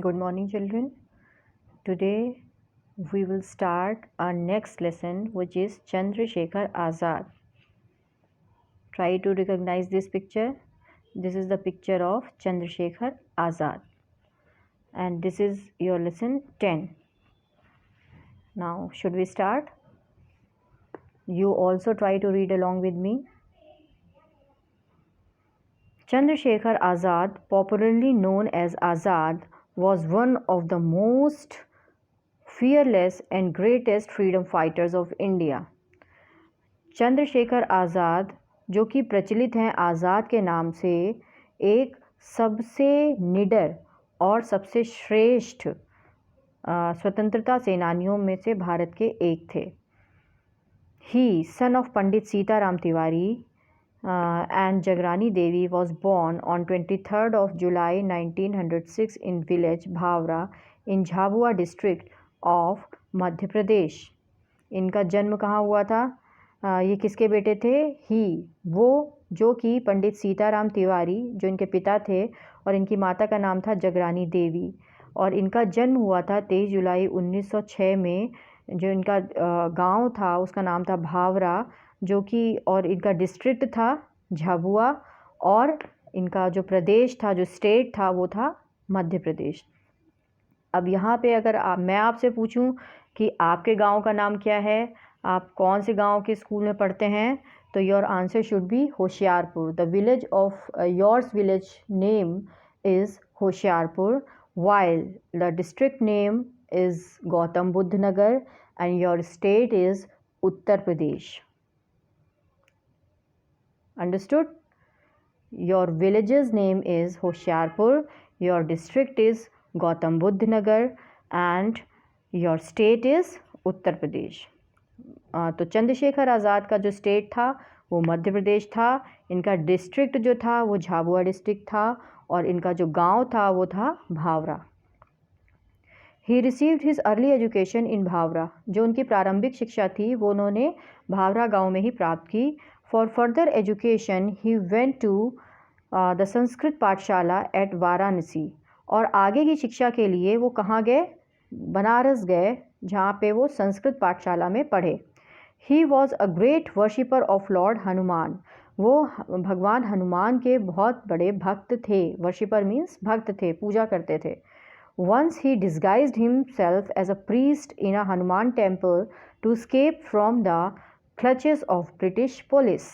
Good morning, children. Today we will start our next lesson, which is Chandrasekhar Azad. Try to recognize this picture. This is the picture of Chandrasekhar Azad, and this is your lesson 10. Now, should we start? You also try to read along with me. Chandrasekhar Azad, popularly known as Azad, was one of the most fearless and greatest freedom fighters of India. Chandrashekhar Azad, जो कि प्रचलित हैं आज़ाद के नाम से, एक सबसे निडर और सबसे श्रेष्ठ स्वतंत्रता सेनानियों में से भारत के एक थे. He, son of Pandit Sitaram Tiwari and Jagrani Devi, was born on 23rd of July 1906 in village Bhavra in Jhabua district of Madhya Pradesh. इनका जन्म कहाँ हुआ था? ये किसके बेटे थे? ही, वो जो कि पंडित सीताराम तिवारी, जो इनके पिता थे, और इनकी माता का नाम था जगरानी देवी, और इनका जन्म हुआ था 23 जुलाई 1906 में. जो इनका गांव था उसका नाम था भावरा, जो कि, और इनका डिस्ट्रिक्ट था झाबुआ, और इनका जो प्रदेश था, जो स्टेट था, वो था मध्य प्रदेश. अब यहाँ पे अगर मैं आपसे पूछूं कि आपके गांव का नाम क्या है, आप कौन से गांव के स्कूल में पढ़ते हैं, तो your answer should be Hoshiarpur. The village of yours village name is Hoshiarpur, while the district name is Gautam Buddha Nagar and your state is Uttar Pradesh. Understood? Your village's name is Hoshiarpur, your district is Gautam Buddha Nagar and your state is Uttar Pradesh. तो चंद्रशेखर आज़ाद का जो state था वो मध्य प्रदेश था, इनका district जो था वो झाबुआ डिस्ट्रिक्ट था, और इनका जो गांव था वो था Bhavra. He received his early education in Bhavra. जो उनकी प्रारंभिक शिक्षा थी वो उन्होंने भावरा गांव में ही प्राप्त की. For further education he went to the Sanskrit pathshala at Varanasi. और आगे की शिक्षा के लिए वो कहाँ गए? बनारस गए, जहाँ पे वो संस्कृत पाठशाला में पढ़े. He was a great worshipper of Lord Hanuman. वो भगवान हनुमान के बहुत बड़े भक्त थे. वर्शिपर मीन्स भक्त थे, पूजा करते थे. Once he disguised himself as a priest in a Hanuman temple to escape from the clutches of British police.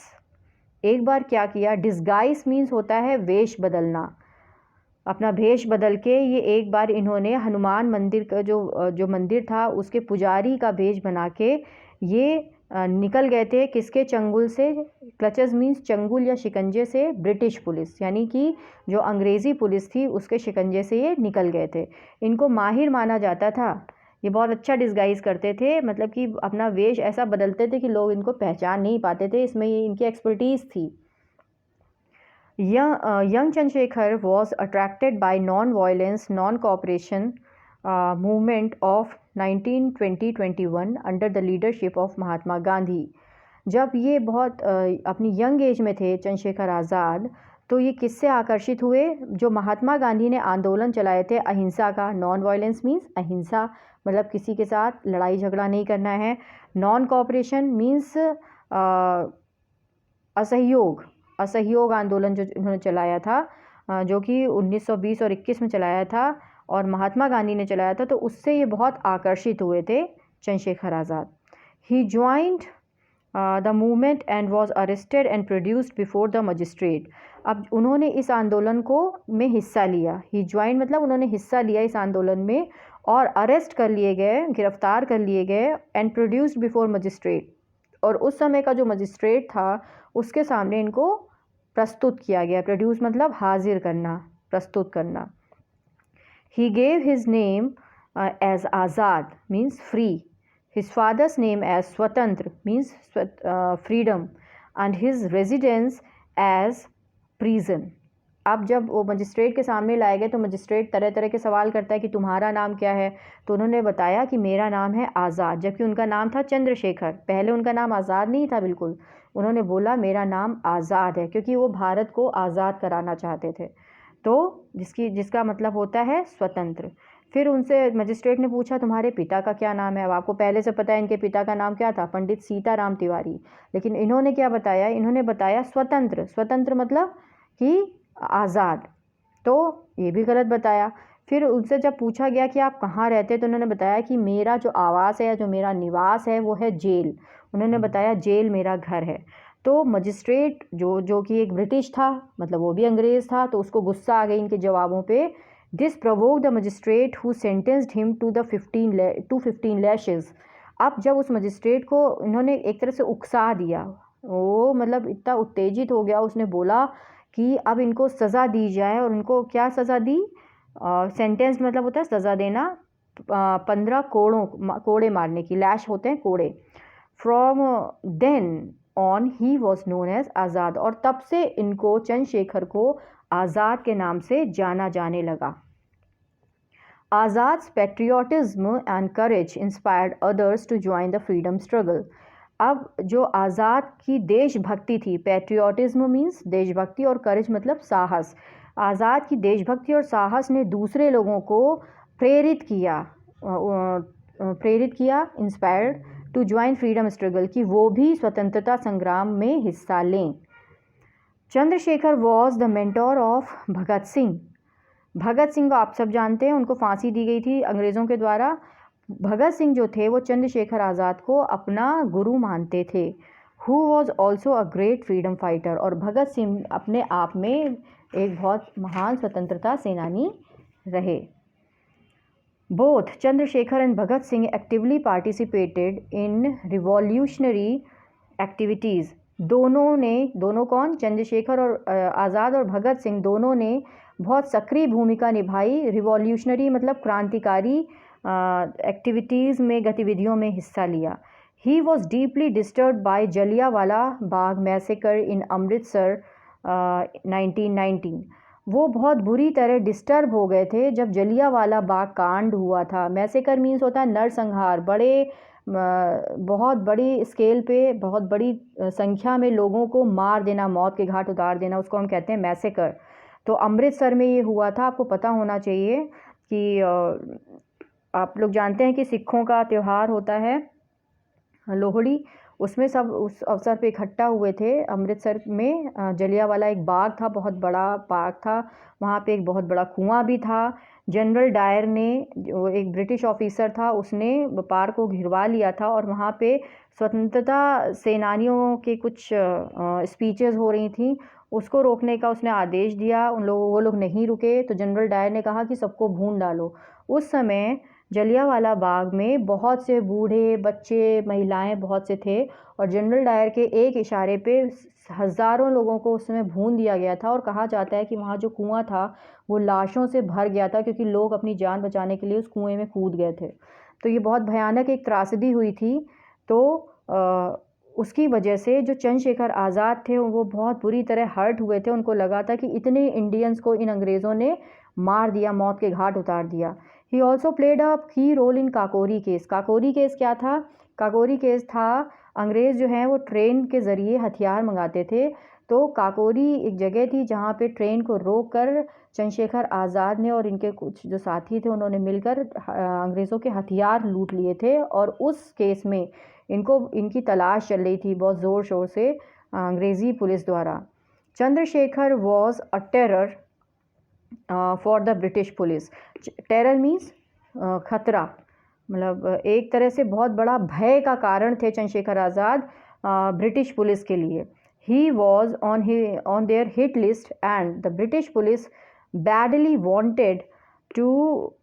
एक बार क्या किया? डिस्गाइज मीन्स होता है वेश बदलना. अपना भेष बदल के ये एक बार इन्होंने हनुमान मंदिर का जो मंदिर था उसके पुजारी का भेष बना के ये निकल गए थे. किसके चंगुल से? क्लचेस मीन्स चंगुल या शिकंजे से. ब्रिटिश पुलिस, यानी कि जो अंग्रेज़ी पुलिस थी उसके शिकंजे से ये निकल गए थे. इनको माहिर माना जाता था. ये बहुत अच्छा डिस्गाइज करते थे, मतलब कि अपना वेश ऐसा बदलते थे कि लोग इनको पहचान नहीं पाते थे. इसमें ये इनकी एक्सपर्टीज़ थी. Young Chandrasekhar was attracted by non-violence, non-cooperation movement of 1920-21 under the leadership of Mahatma Gandhi. जब ये बहुत अपनी यंग एज में थे चंद्रशेखर आज़ाद, तो ये किससे आकर्षित हुए? जो महात्मा गांधी ने आंदोलन चलाए थे अहिंसा का. नॉन वायलेंस मीन्स अहिंसा, मतलब किसी के साथ लड़ाई झगड़ा नहीं करना है. नॉन कॉपरेशन मीन्स असहयोग आंदोलन जो इन्होंने चलाया था, जो कि 1920 और 21 में चलाया था और महात्मा गांधी ने चलाया था, तो उससे ये बहुत आकर्षित हुए थे Chandrashekhar Azad. He joined the movement and was arrested and produced before the magistrate. अब उन्होंने इस आंदोलन को में हिस्सा लिया. ही ज्वाइन मतलब उन्होंने हिस्सा लिया इस आंदोलन में, और अरेस्ट कर लिए गए, गिरफ्तार कर लिए गए, एंड प्रोड्यूस्ड बिफोर मजिस्ट्रेट. और उस समय का जो मजिस्ट्रेट था उसके सामने इनको प्रस्तुत किया गया. प्रोड्यूस मतलब हाजिर करना, प्रस्तुत करना. He gave his name as Azad means free, his father's name as Swatantra means freedom, and his residence as prison. अब जब वो मजिस्ट्रेट के सामने लाए गए तो मजिस्ट्रेट तरह तरह के सवाल करता है कि तुम्हारा नाम क्या है, तो उन्होंने बताया कि मेरा नाम है आज़ाद, जबकि उनका नाम था चंद्रशेखर. पहले उनका नाम आज़ाद नहीं था बिल्कुल. उन्होंने बोला मेरा नाम आज़ाद है, क्योंकि वो भारत को आज़ाद कराना चाहते थे. तो जिसका मतलब होता है स्वतंत्र। फिर उनसे मजिस्ट्रेट ने पूछा तुम्हारे पिता का क्या नाम है। अब आपको पहले से पता है इनके पिता का नाम क्या था, पंडित सीताराम तिवारी, लेकिन इन्होंने क्या बताया, इन्होंने बताया स्वतंत्र। स्वतंत्र मतलब कि आज़ाद, तो ये भी गलत बताया। फिर उनसे जब पूछा गया कि आप कहाँ रहते हैं, तो उन्होंने बताया कि मेरा जो आवास है, जो मेरा निवास है, वो है जेल। उन्होंने बताया जेल मेरा घर है। तो मजिस्ट्रेट जो कि एक ब्रिटिश था, मतलब वो भी अंग्रेज़ था, तो उसको गुस्सा आ गई इनके जवाबों पे। This provoke the magistrate who sentenced him to 15 lashes. अब जब उस मजिस्ट्रेट को इन्होंने एक तरह से उकसा दिया, वो मतलब इतना उत्तेजित हो गया, उसने बोला कि अब इनको सज़ा दी जाए। और उनको क्या सज़ा दी, सेंटेंस मतलब होता है सज़ा देना, 15 कोड़े मारने की। लैश होते हैं कोड़े। From then on he was known as Azad. और तब से इनको, चंद्रशेखर को आज़ाद के नाम से जाना जाने लगा। Azad's patriotism and courage inspired others to join the freedom struggle. अब जो आज़ाद की देशभक्ति थी, पैट्रियोटिज्म मीन्स देशभक्ति और करेज मतलब साहस, आज़ाद की देशभक्ति और साहस ने दूसरे लोगों को प्रेरित किया inspired to join freedom struggle, कि वो भी स्वतंत्रता संग्राम में हिस्सा लें। Chandrashekhar was the mentor of Bhagat Singh. Bhagat Singh को आप सब जानते हैं, उनको फांसी दी गई थी अंग्रेज़ों के द्वारा। भगत सिंह जो थे वो चंद्रशेखर आज़ाद को अपना गुरु मानते थे। Who was also a great freedom fighter. और भगत सिंह अपने आप में एक बहुत महान स्वतंत्रता सेनानी रहे। Both Chandrashekhar and Bhagat Singh actively participated in revolutionary activities. दोनों कौन, चंद्रशेखर और आज़ाद और भगत सिंह दोनों ने बहुत सक्रिय भूमिका निभाई। रिवॉल्यूशनरी मतलब क्रांतिकारी एक्टिविटीज़ में, गतिविधियों में हिस्सा लिया। He was deeply disturb by Jallianwala Bagh massacre in Amritsar 1919। वो बहुत बुरी तरह डिस्टर्ब हो गए थे जब जलियांवाला बाग कांड हुआ था। मैसेकर मीन्स होता है नरसंहार, बहुत बड़ी स्केल पे, बहुत बड़ी संख्या में लोगों को मार देना, मौत के घाट उतार देना, उसको हम कहते हैं मैसेकर। तो अमृतसर में ये हुआ था। आपको पता होना चाहिए कि आप लोग जानते हैं कि सिखों का त्यौहार होता है लोहड़ी, उसमें सब उस अवसर पे इकट्ठा हुए थे अमृतसर में। जलियांवाला एक बाग था, बहुत बड़ा पार्क था, वहाँ पे एक बहुत बड़ा कुआं भी था। जनरल डायर ने, जो एक ब्रिटिश ऑफिसर था, उसने पार्क को घिरवा लिया था और वहाँ पे स्वतंत्रता सेनानियों के कुछ स्पीचेस हो रही थी, उसको रोकने का उसने आदेश दिया। वो लोग नहीं रुके, तो जनरल डायर ने कहा कि सबको भून डालो। उस समय जलियांवाला बाग में बहुत से बूढ़े, बच्चे, महिलाएं बहुत से थे, और जनरल डायर के एक इशारे पे हज़ारों लोगों को उस समय भून दिया गया था। और कहा जाता है कि वहाँ जो कुआं था वो लाशों से भर गया था, क्योंकि लोग अपनी जान बचाने के लिए उस कुएं में कूद गए थे। तो ये बहुत भयानक एक त्रासदी हुई थी। तो उसकी वजह से जो चंद्रशेखर आज़ाद थे वो बहुत बुरी तरह हर्ट हुए थे। उनको लगा था कि इतने इंडियंस को इन अंग्रेज़ों ने मार दिया, मौत के घाट उतार दिया। He also played a key role in Kakori case. Kakori case क्या था? काकोरी केस था, अंग्रेज़ जो हैं वो ट्रेन के ज़रिए हथियार मंगाते थे। तो काकोरी एक जगह थी जहाँ पे ट्रेन को रोक कर चंद्रशेखर आज़ाद ने और इनके कुछ जो साथी थे उन्होंने मिलकर अंग्रेज़ों के हथियार लूट लिए थे। और उस केस में इनकी तलाश चल रही थी बहुत ज़ोर शोर से अंग्रेज़ी पुलिस द्वारा। Chandrashekhar was a terror for the British police. Terror means खतरा, मतलब एक तरह से बहुत बड़ा भय का कारण थे चंद्रशेखर आज़ाद ब्रिटिश पुलिस के लिए। He was on their hit list and the British police badly wanted to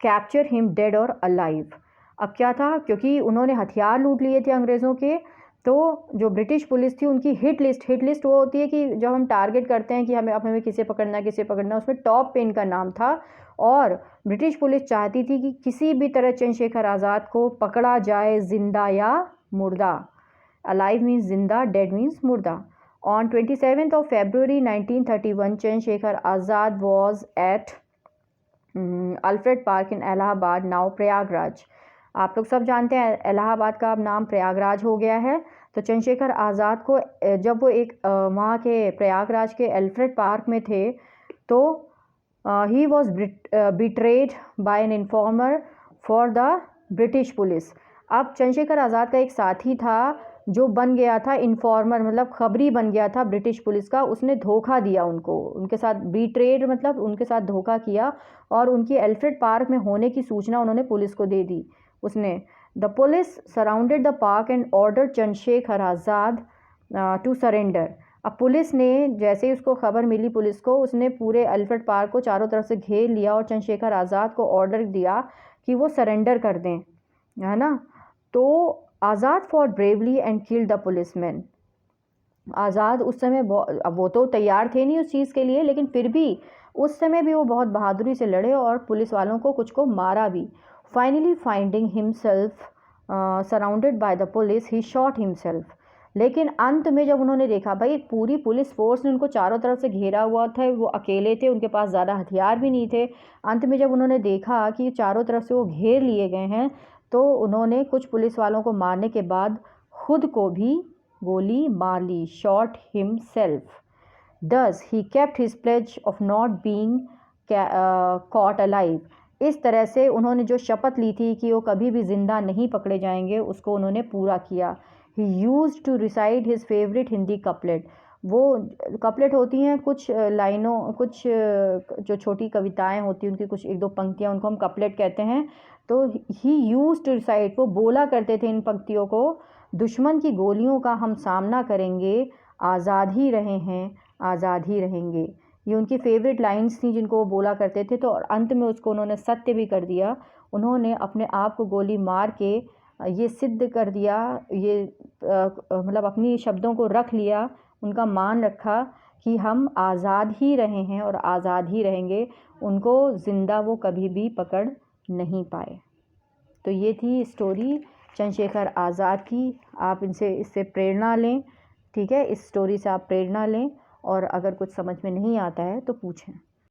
capture him dead or alive. अब क्या था, क्योंकि उन्होंने हथियार लूट लिए थे अंग्रेज़ों के, तो जो ब्रिटिश पुलिस थी उनकी हिट लिस्ट वो होती है कि जब हम टारगेट करते हैं कि हमें किसे पकड़ना, उसमें टॉप पे इनका नाम था। और ब्रिटिश पुलिस चाहती थी कि किसी भी तरह चंद्रशेखर आज़ाद को पकड़ा जाए, जिंदा या मुर्दा। अलाइव मीन्स जिंदा, डेड मीन्स मुर्दा। On 27 of February 1931 Chandrashekhar Azad was at Alfred park in Allahabad, now Prayagraj. आप लोग सब जानते हैं इलाहाबाद का अब नाम प्रयागराज हो गया है। तो चंद्रशेखर आज़ाद को जब वो एक वहाँ के प्रयागराज के अल्फ्रेड पार्क में थे, तो he was betrayed by an informer for the British police. अब चंद्रशेखर आज़ाद का एक साथी था जो बन गया था इन्फॉर्मर, मतलब खबरी बन गया था ब्रिटिश पुलिस का। उसने धोखा दिया उनको, उनके साथ बिट्रेड मतलब उनके साथ धोखा किया और उनकी एल्फ्रेड पार्क में होने की सूचना उन्होंने पुलिस को दे दी। उसने the police surrounded the park and order Chandrashekhar Azad to surrender. अब पुलिस ने जैसे ही उसको खबर मिली पुलिस को, उसने पूरे एल्फ्रेड पार्क को चारों तरफ से घेर लिया और चंद्रशेखर आज़ाद को ऑर्डर दिया कि वो सरेंडर कर दें, है ना। तो Azad fought bravely and killed the policeman. Azad उस समय अब वो तो तैयार थे नहीं उस चीज़ के लिए, लेकिन फिर भी उस समय भी वो बहुत बहादुरी से लड़े और पुलिस वालों को कुछ को मारा भी। Finally finding himself surrounded by the police he shot himself. लेकिन अंत में जब उन्होंने देखा भाई पूरी पुलिस फोर्स ने उनको चारों तरफ से घेरा हुआ था, वो अकेले थे, उनके पास ज़्यादा हथियार भी नहीं थे। अंत में जब उन्होंने देखा कि चारों तरफ से वो घेर लिए गए हैं, तो उन्होंने कुछ पुलिस वालों को मारने के बाद खुद को भी गोली मार ली, shot himself. Thus he kept his pledge of not being caught alive। इस तरह से उन्होंने जो शपथ ली थी कि वो कभी भी ज़िंदा नहीं पकड़े जाएंगे, उसको उन्होंने पूरा किया। He used to recite his favorite Hindi couplet. वो कपलेट होती हैं कुछ लाइनों, कुछ जो छोटी कविताएं होती हैं उनकी कुछ एक दो पंक्तियां, उनको हम कपलेट कहते हैं। तो ही यूज्ड टू रिसाइट, वो बोला करते थे इन पंक्तियों को। दुश्मन की गोलियों का हम सामना करेंगे, आज़ाद ही रहे हैं, आज़ाद ही रहेंगे। ये उनकी फेवरेट लाइंस थी जिनको वो बोला करते थे। तो अंत में उसको उन्होंने सत्य भी कर दिया। उन्होंने अपने आप को गोली मार के ये सिद्ध कर दिया, ये मतलब अपनी शब्दों को रख लिया, उनका मान रखा कि हम आज़ाद ही रहे हैं और आज़ाद ही रहेंगे। उनको ज़िंदा वो कभी भी पकड़ नहीं पाए। तो ये थी स्टोरी चंद्रशेखर आज़ाद की। आप इससे प्रेरणा लें, ठीक है। इस स्टोरी से आप प्रेरणा लें और अगर कुछ समझ में नहीं आता है तो पूछें।